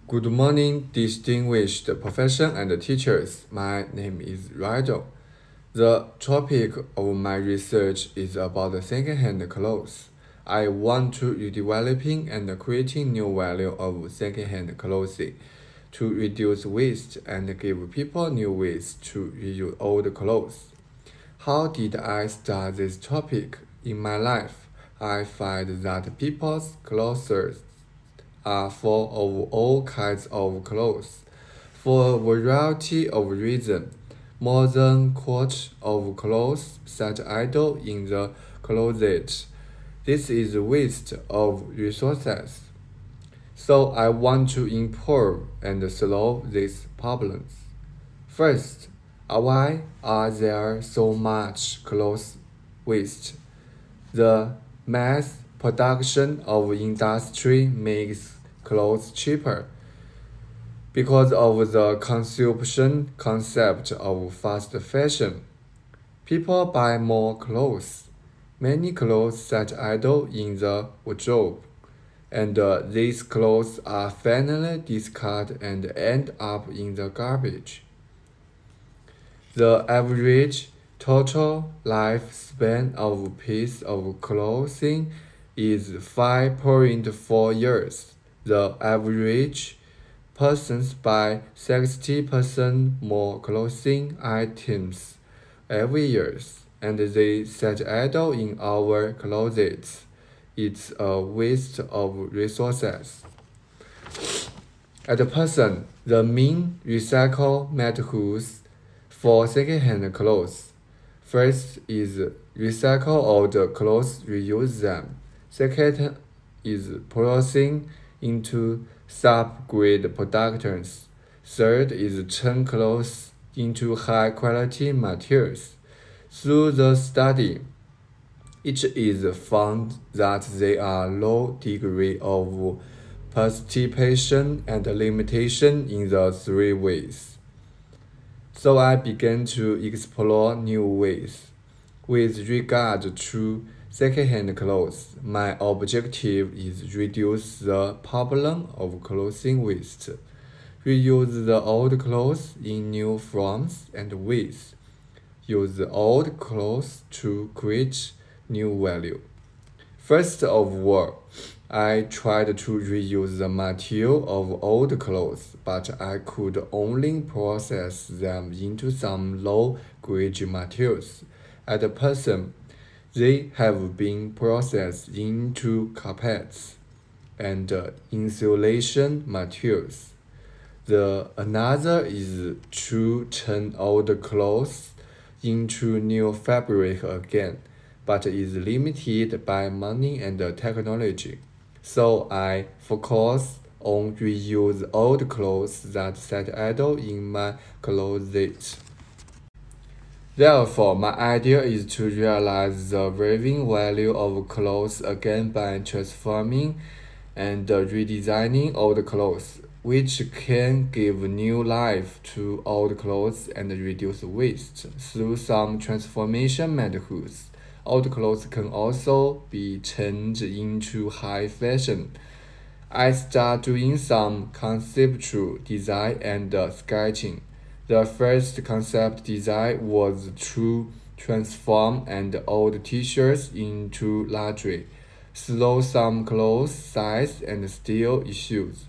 Good morning, distinguished professors and teachers. My name is Rigel. The topic of my research is about second-hand clothes. I want to redeveloping and creating new value of second-hand clothing to reduce waste and give people new ways to reuse old clothes. How did I start this topic? In my life, I find that people's clothes are full of all kinds of clothes, for a variety of reasons. More than quart of clothes sat idle in the closet. This is a waste of resources. So I want to improve and solve these problems. First, why are there so much clothes waste? The mass production of industry makes clothes cheaper. Because of the consumption concept of fast fashion, people buy more clothes. Many clothes sat idle in the wardrobe, and these clothes are finally discarded and end up in the garbage. The average total lifespan of a piece of clothing is 5.4 years. The average persons buy 60% more clothing items every year, and they sit idle in our closets. It's a waste of resources. At present, the main recycle methods for second-hand clothes. First is recycle old clothes, reuse them. Second is processing into sub-grade products. Third is turn clothes into high-quality materials. Through the study, it is found that there are low degree of participation and limitation in the three ways. So I began to explore new ways. With regard to second-hand clothes, my objective is reduce the problem of clothing waste, reuse the old clothes in new forms and ways, use the old clothes to create new value. First of all, I tried to reuse the material of old clothes, but I could only process them into some low-grade materials. At present, they have been processed into carpets and insulation materials. The another is to turn old clothes into new fabric again, but is limited by money and technology. So I focus on reuse old clothes that sat idle in my closet. Therefore, my idea is to realize the weaving value of clothes again by transforming and redesigning old clothes, which can give new life to old clothes and reduce waste. Through some transformation methods, old clothes can also be changed into high fashion. I start doing some conceptual design and sketching. The first concept design was to transform an old t-shirts into lingerie, through some clothes size and style issues.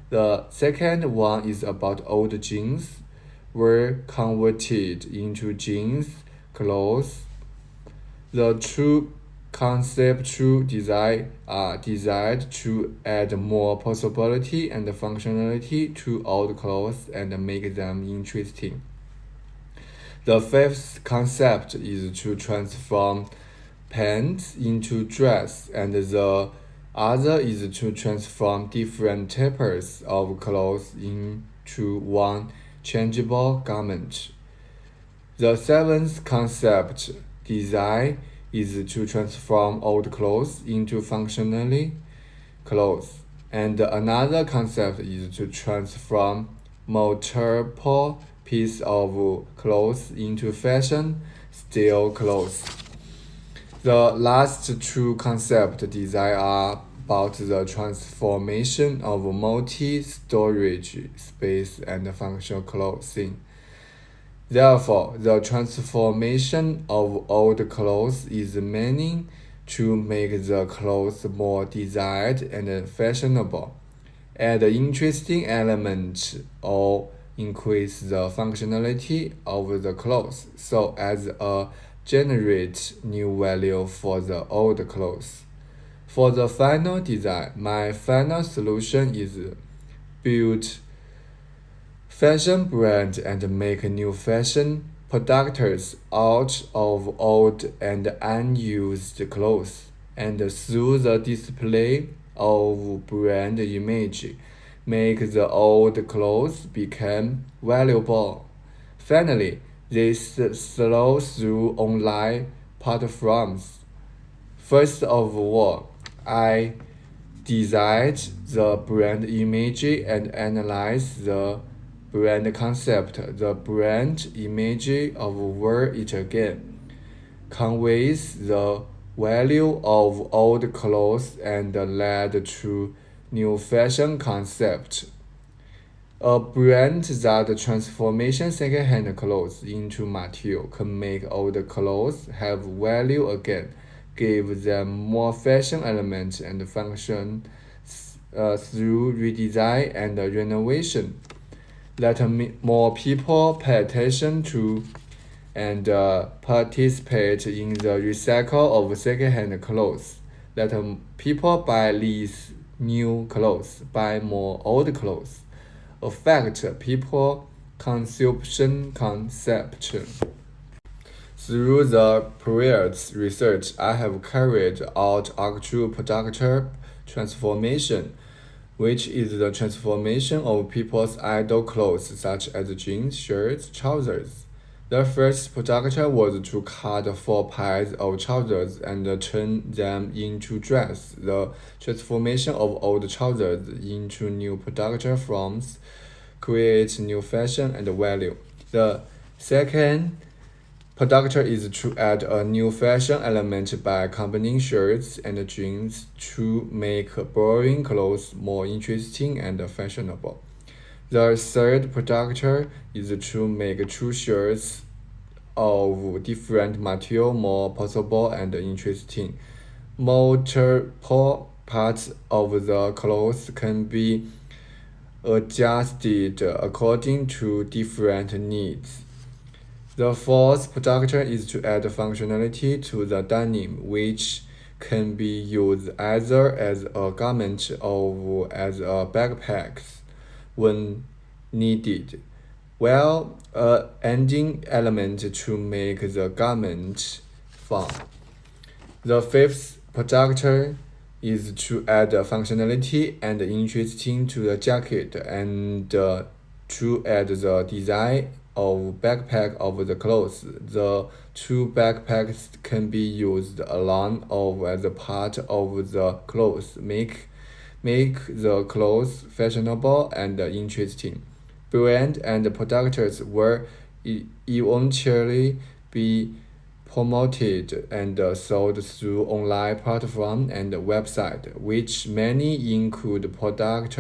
The second one is about old jeans were converted into jeans clothes. The two conceptual design are designed to add more possibility and functionality to old clothes and make them interesting. The fifth concept is to transform pants into dress, and the other is to transform different types of clothes into one changeable garment. The seventh concept design is to transform old clothes into functionally clothes. And another concept is to transform multiple pieces of clothes into fashion style clothes. The last two concept design are about the transformation of multi-storage space and functional clothing. Therefore, the transformation of old clothes is meaning to make the clothes more desired and fashionable, add interesting elements, or increase the functionality of the clothes so as to generate new value for the old clothes. For the final design, my final solution is build fashion brand and make new fashion products out of old and unused clothes, and through the display of brand image, make the old clothes become valuable. Finally, this flows through online platforms. First of all, I designed the brand image and analyzed the brand concept. The brand image of where it again conveys the value of old clothes and led to new fashion concept. A brand that transforms second-hand clothes into material can make old clothes have value again, give them more fashion elements and function through redesign and renovation. Let more people pay attention to and participate in the recycle of second-hand clothes. Let people buy less new clothes, buy more old clothes. Affect people consumption concept. Through the previous research, I have carried out actual product transformation, which is the transformation of people's idle clothes such as jeans, shirts, trousers. The first product was to cut 4 pairs of trousers and turn them into dress. The transformation of old trousers into new product forms creates new fashion and value. The second product is to add a new fashion element by combining shirts and jeans to make boring clothes more interesting and fashionable. The third product is to make true shirts of different material more possible and interesting. Multiple parts of the clothes can be adjusted according to different needs. The fourth product is to add functionality to the denim, which can be used either as a garment or as a backpack when needed, while adding element to make the garment fun. The fifth product is to add functionality and interesting to the jacket and to add the design of backpack of the clothes. The 2 backpacks can be used alone or as a part of the clothes, make the clothes fashionable and interesting. Brand and products will eventually be promoted and sold through online platform and website, which many include product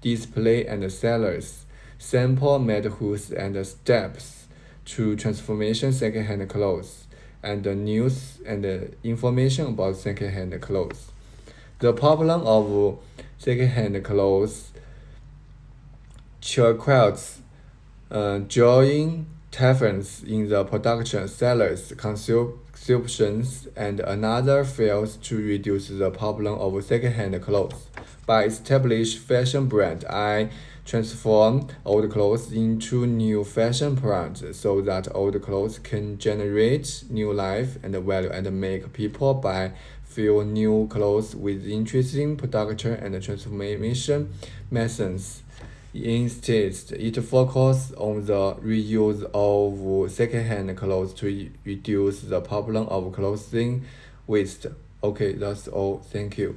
display and sellers, sample methods and steps to transformation second-hand clothes, and news and information about second-hand clothes. The problem of second-hand clothes requires drawing difference in the production, sellers, consumptions, and another fails to reduce the problem of second-hand clothes. By establishing fashion brand, I transform old clothes into new fashion brands so that old clothes can generate new life and value and make people buy few new clothes with interesting product and transformation methods. Instead, it focuses on the reuse of second-hand clothes to reduce the problem of clothing waste. Okay, that's all. Thank you.